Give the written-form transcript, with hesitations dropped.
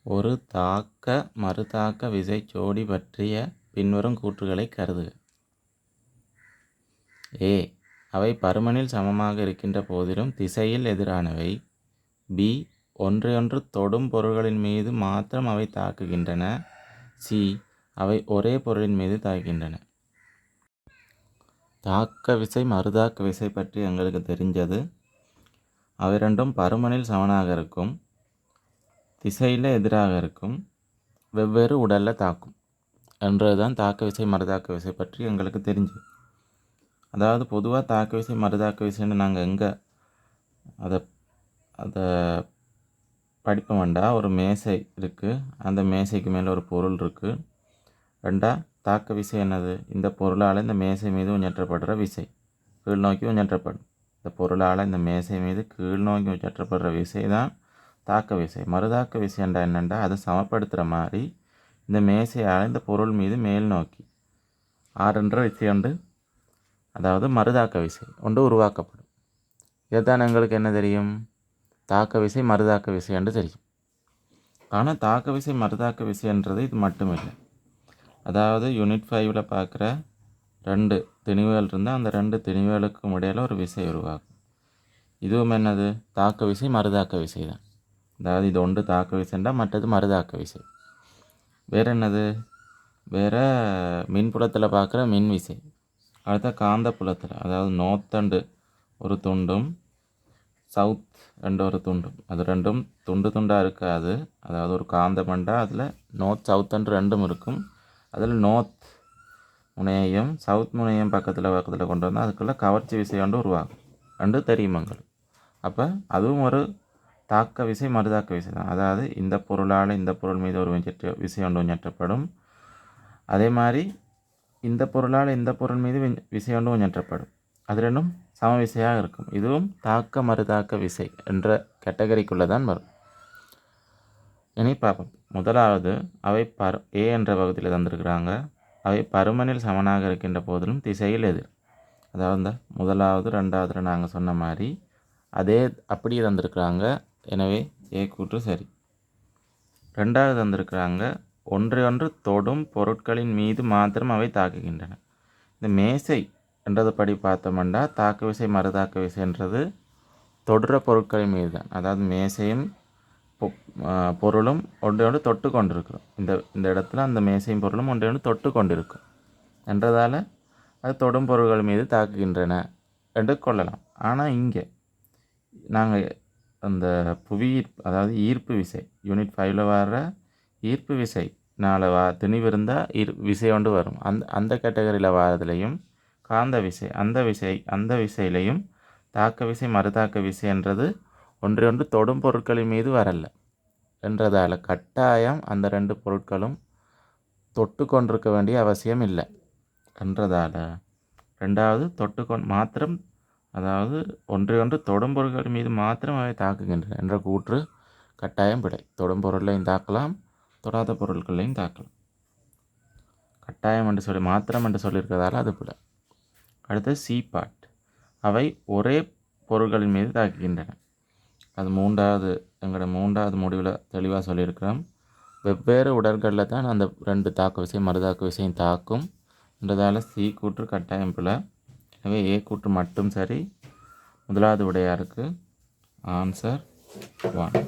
ஒரு தாக்க மறுதாக்க விசை ஜோடி பற்றிய பின்வரும் கூற்றுகளை கருதுக. ஏ. அவை பருமனில் சமமாக இருக்கின்ற போதிலும் திசையில் எதிரானவை. பி. ஒன்றையொன்று தொடும் பொருள்களின் மீது மாத்திரம் அவை தாக்குகின்றன. சி. அவை ஒரே பொருளின் மீது தாக்குகின்றன. தாக்க விசை மறுதாக்க விசை பற்றி எங்களுக்கு தெரிஞ்சது. அவை ரெண்டும் பருமனில் சமனாக இருக்கும், திசையில் எதிராக இருக்கும், வெவ்வேறு உடலில் தாக்கும் என்றது தான் தாக்க விசை மறுதாக்க விசை பற்றி எங்களுக்கு தெரிஞ்சது. அதாவது பொதுவாக தாக்க விசை மறுதாக்க விசைன்னு நாங்கள் எங்கே அதை அதை படிப்போம் வேண்டாம். ஒரு மேசை இருக்குது, அந்த மேசைக்கு மேலே ஒரு பொருள் இருக்குது. ரெண்டா தாக்க விசை என்னது? இந்த பொருளால் இந்த மேசை மீது உஞ்சற்றப்படுற விசை கீழ் நோக்கி உஞ்சற்றப்படும். இந்த பொருளால் இந்த மேசை மீது கீழ் நோக்கி உஞ்சற்றப்படுற விசை தான் தாக்க விசை. மறுதாக்க விசைண்டா என்னென்னா அதை சமப்படுத்துகிற மாதிரி இந்த மேசையால் இந்த பொருள் மீது மேல் நோக்கி ஆறுன்ற விசை உண்டு, அதாவது மறுதாக்க விசை ஒன்று உருவாக்கப்படும். இதைத்தான் எங்களுக்கு என்ன தெரியும்? தாக்க விசை மறுதாக்க விசை என்று தெரியும். ஆனால் தாக்க விசை மறுதாக்க விசைன்றது இது மட்டும் இல்லை. அதாவது யூனிட் 5ல் பார்க்குற 2 திணிவுகள் இருந்தால் அந்த 2 திணிவுகளுக்கும் இடையில் ஒரு விசை உருவாகும். இதுவும் என்னது? தாக்க விசை மறுதாக்க விசை தான். அதாவது இது ஒன்று தாக்க விசைண்டா மற்றது மறுதாக்க விசை. வேறு என்னது? வேறு மின்புலத்தில் பார்க்குற மின் விசை. அடுத்த காந்த புலத்தில், அதாவது நோர்த் அண்டு ஒரு துண்டும் சவுத் ரெண்டு ஒரு துண்டும், அது ரெண்டும் துண்டு துண்டாக இருக்காது. அதாவது ஒரு காந்தமண்டா அதில் நோர்த் சவுத் அண்டு ரெண்டும் இருக்கும். அதில் நோர்த் முனையையும் சவுத் முனையம் பக்கத்தில் கொண்டு வந்தால் அதுக்குள்ளே கவர்ச்சி விசை கொண்டு உருவாகும். ரெண்டு தெரியும் எங்களுக்கு. அப்போ அதுவும் ஒரு தாக்க விசை மறுதாக்க விசை தான். அதாவது இந்த பொருளால் இந்த பொருள் மீது ஒரு விசை கொண்டு உஞ்சற்றப்படும். அதே மாதிரி இந்த பொருளால் இந்த பொருள் மீது விசை கொண்டு உஞ்சற்றப்படும். அது ரெண்டும் சம விசையாக இருக்கும். இதுவும் தாக்க மறுதாக்க விசை என்ற கேட்டகரிக்குள்ளே தான் வரும். இனி பார்ப்போம். முதலாவது, அவை ஏ என்ற பகுதியில் தந்திருக்கிறாங்க. அவை பருமனில் சமனாக இருக்கின்ற போதிலும் திசையில் எதிர். அதாவது இந்த முதலாவது ரெண்டாவதுல நாங்கள் சொன்ன மாதிரி அதே அப்படியே தந்திருக்கிறாங்க. எனவே ஏ கூற்று சரி. ரெண்டாவது தந்திருக்கிறாங்க, ஒன்றையொன்று தொடும் பொருட்களின் மீது மாத்திரம் அவை தாக்குகின்றன. இந்த மேசை என்றது படி பார்த்தோம்னா தாக்க விசை மறுதாக்க விசைன்றது தொடுற பொருட்களின் மீது தான். அதாவது மேசையும் பொருளும் ஒன்றையொன்று தொட்டு கொண்டிருக்கிறோம். இந்த இடத்துல அந்த மேசையும் பொருளும் ஒன்றையொன்று தொட்டு கொண்டிருக்கும் என்றதால் அது தொடும் பொருட்கள் மீது தாக்குகின்றன என்று கொள்ளலாம். ஆனால் இங்கே நாங்கள் அந்த அதாவது ஈர்ப்பு விசை யூனிட் 5ல் வர்ற ஈர்ப்பு விசைனால் திணிவு இருந்தால் விசை கொண்டு வரும். அந்த கேட்டகரியில் வரதுலையும் காந்த விசை அந்த விசையிலையும் தாக்க விசை மறுதாக்க விசை என்றது ஒன்றையொன்று தொடும் பொருட்களின் மீது வரல என்றதால் கட்டாயம் அந்த 2 பொருட்களும் தொட்டு கொண்டிருக்க வேண்டிய அவசியம் இல்லை என்றதால் ரெண்டாவது மாத்திரம், அதாவது ஒன்றையொன்று தொடும் பொருட்கள் மீது மாத்திரம் அவை தாக்குகின்றன என்ற கூற்று கட்டாயம் பிழை. தொடும் பொருளையும் தாக்கலாம், தொடாத பொருட்களையும் தாக்கலாம். கட்டாயம் என்று சொல்லி மாத்திரம் என்று சொல்லியிருக்கிறதால அது பிழை. அடுத்து சி பார்ட், அவை ஒரே பொருட்களின் மீது தாக்குகின்றன. அது எங்களோட மூன்றாவது முடிவில் தெளிவாக சொல்லியிருக்கிறோம். வெவ்வேறு உடல்களில் தான் அந்த 2 தாக்க விசை மறுதாக்க விசையும் தாக்கும் என்றதால் சி கூற்று கட்டாயம் பிழை. எனவே ஏ கூற்று மட்டும் சரி. முதலாவது விடையாக இருக்குது ஆன்சர் 1.